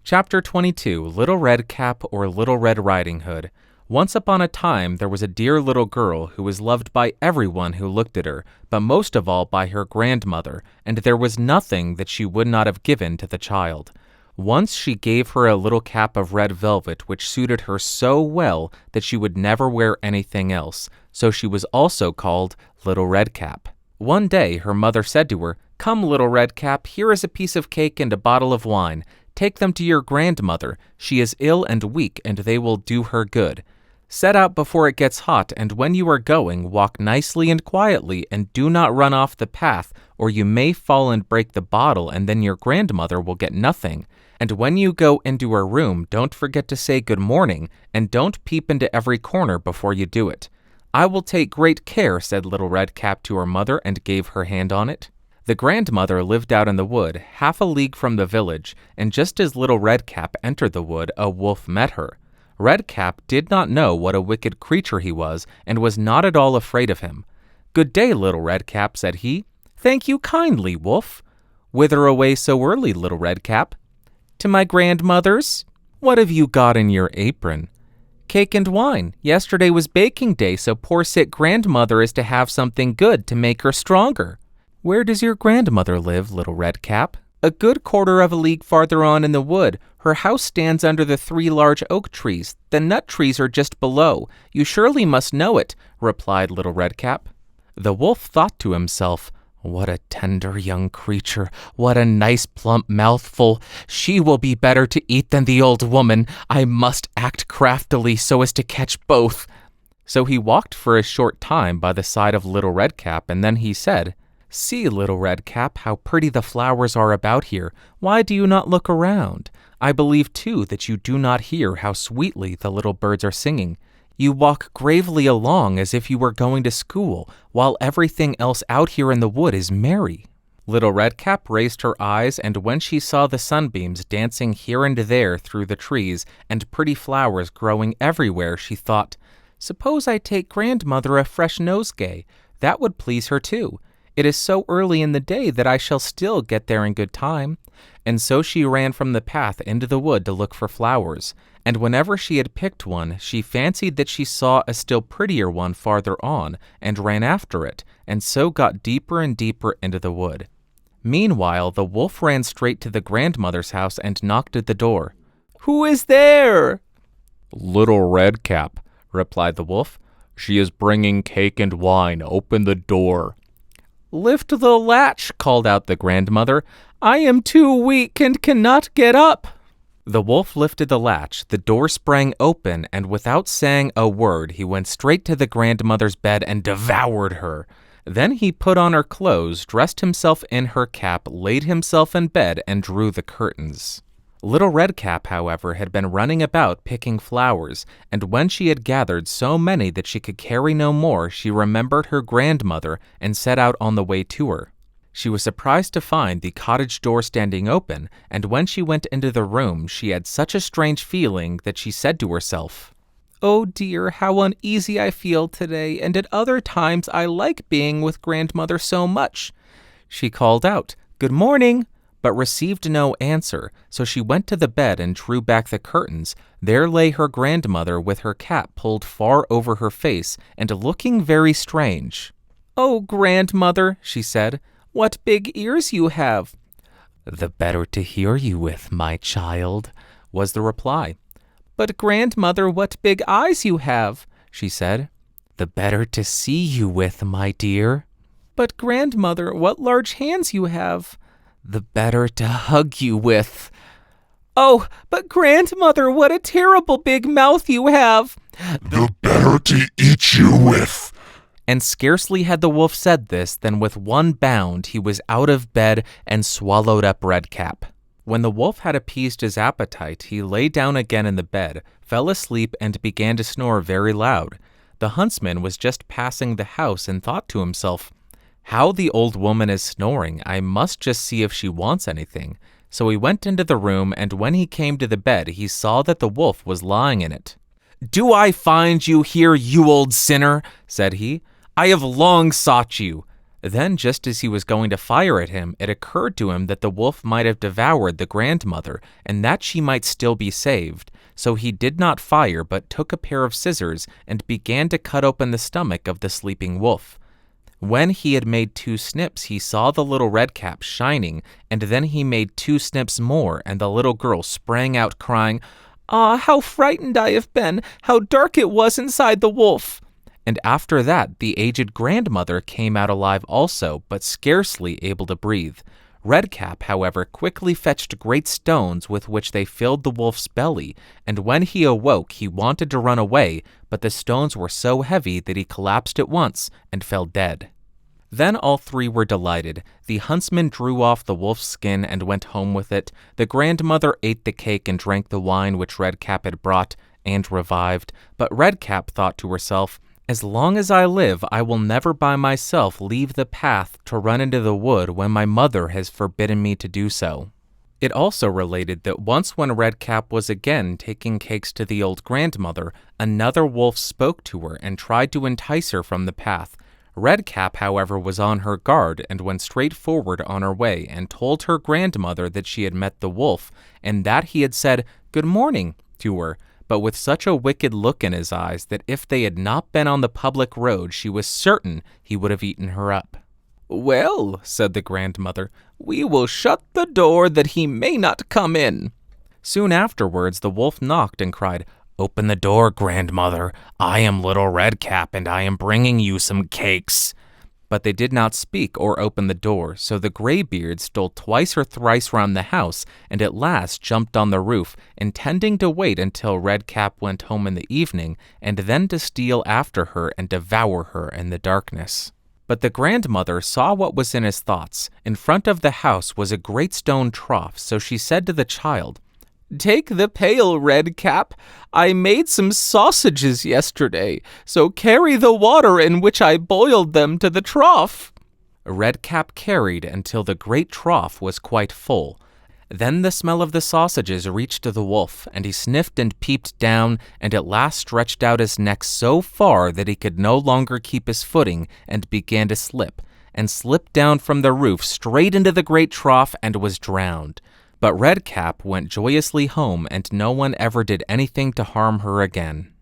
Chapter 22, Little Red Cap or Little Red Riding Hood. Once upon a time, there was a dear little girl who was loved by everyone who looked at her, but most of all by her grandmother, and there was nothing that she would not have given to the child. Once she gave her a little cap of red velvet which suited her so well that she would never wear anything else, so she was also called Little Red Cap. One day her mother said to her, "Come, Little Red Cap, here is a piece of cake and a bottle of wine. Take them to your grandmother. She is ill and weak, and they will do her good. Set out before it gets hot, and when you are going, walk nicely and quietly, and do not run off the path, or you may fall and break the bottle, and then your grandmother will get nothing. And when you go into her room, don't forget to say good morning, and don't peep into every corner before you do it." "I will take great care," said Little Red Cap to her mother, and gave her hand on it. The grandmother lived out in the wood, half a league from the village, and just as Little Red Cap entered the wood, a wolf met her. Red Cap did not know what a wicked creature he was, and was not at all afraid of him. "Good day, Little Red Cap," said he. "Thank you kindly, wolf." "Whither away so early, Little Red Cap?" "To my grandmother's." "What have you got in your apron?" "Cake and wine. Yesterday was baking day, so poor sick grandmother is to have something good to make her stronger." "Where does your grandmother live, Little Red Cap?" "A good quarter of a league farther on in the wood. Her house stands under the 3 large oak trees. The nut trees are just below. You surely must know it," replied Little Red Cap. The wolf thought to himself, "What a tender young creature! What a nice plump mouthful! She will be better to eat than the old woman. I must act craftily so as to catch both." So he walked for a short time by the side of Little Red Cap, and then he said, "See, Little Red Cap, how pretty the flowers are about here. Why do you not look around? I believe, too, that you do not hear how sweetly the little birds are singing. You walk gravely along as if you were going to school, while everything else out here in the wood is merry." Little Red Cap raised her eyes, and when she saw the sunbeams dancing here and there through the trees, and pretty flowers growing everywhere, she thought, "Suppose I take grandmother a fresh nosegay. That would please her, too. It is so early in the day that I shall still get there in good time." And so she ran from the path into the wood to look for flowers, and whenever she had picked one, she fancied that she saw a still prettier one farther on, and ran after it, and so got deeper and deeper into the wood. Meanwhile, the wolf ran straight to the grandmother's house and knocked at the door. "Who is there?" "Little Red Cap," replied the wolf. "She is bringing cake and wine. Open the door." "Lift the latch," called out the grandmother. "I am too weak and cannot get up." The wolf lifted the latch, the door sprang open, and without saying a word, he went straight to the grandmother's bed and devoured her. Then he put on her clothes, dressed himself in her cap, laid himself in bed, and drew the curtains. Little Red Cap, however, had been running about picking flowers, and when she had gathered so many that she could carry no more, she remembered her grandmother and set out on the way to her. She was surprised to find the cottage door standing open, and when she went into the room, she had such a strange feeling that she said to herself, "Oh dear, how uneasy I feel today, and at other times I like being with grandmother so much." She called out, "Good morning," but received no answer, so she went to the bed and drew back the curtains. There lay her grandmother with her cap pulled far over her face and looking very strange. "Oh, grandmother," she said, "what big ears you have." "The better to hear you with, my child," was the reply. "But grandmother, what big eyes you have," she said. "The better to see you with, my dear." "But grandmother, what large hands you have." "The better to hug you with." "Oh, but grandmother, what a terrible big mouth you have." "The better to eat you with." And scarcely had the wolf said this than with one bound he was out of bed and swallowed up Red Cap. When the wolf had appeased his appetite, he lay down again in the bed, fell asleep, and began to snore very loud. The huntsman was just passing the house and thought to himself, "How the old woman is snoring! I must just see if she wants anything." So he went into the room, and when he came to the bed, he saw that the wolf was lying in it. "Do I find you here, you old sinner?" said he. "I have long sought you." Then, just as he was going to fire at him, it occurred to him that the wolf might have devoured the grandmother, and that she might still be saved. So he did not fire, but took a pair of scissors and began to cut open the stomach of the sleeping wolf. When he had made 2 snips, he saw the little redcap shining, and then he made 2 snips more, and the little girl sprang out crying, "Ah, how frightened I have been! How dark it was inside the wolf!" And after that, the aged grandmother came out alive also, but scarcely able to breathe. Redcap, however, quickly fetched great stones with which they filled the wolf's belly, and when he awoke he wanted to run away, but the stones were so heavy that he collapsed at once and fell dead. Then all 3 were delighted. The huntsman drew off the wolf's skin and went home with it. The grandmother ate the cake and drank the wine which Redcap had brought, and revived. But Redcap thought to herself, "As long as I live, I will never by myself leave the path to run into the wood when my mother has forbidden me to do so." It also related that once when Redcap was again taking cakes to the old grandmother, another wolf spoke to her and tried to entice her from the path. Redcap, however, was on her guard and went straight forward on her way and told her grandmother that she had met the wolf, and that he had said "Good morning" to her, but with such a wicked look in his eyes that if they had not been on the public road, she was certain he would have eaten her up. "Well," said the grandmother, "we will shut the door that he may not come in." Soon afterwards, the wolf knocked and cried, "Open the door, grandmother. I am Little Redcap, and I am bringing you some cakes." But they did not speak or open the door, so the graybeard stole twice or thrice round the house, and at last jumped on the roof, intending to wait until Redcap went home in the evening, and then to steal after her and devour her in the darkness. But the grandmother saw what was in his thoughts. In front of the house was a great stone trough, so she said to the child, "Take the pail, Redcap. I made some sausages yesterday, so carry the water in which I boiled them to the trough." Redcap carried until the great trough was quite full. Then the smell of the sausages reached to the wolf, and he sniffed and peeped down, and at last stretched out his neck so far that he could no longer keep his footing, and began to slip, and slipped down from the roof straight into the great trough and was drowned. But Redcap went joyously home, and no one ever did anything to harm her again.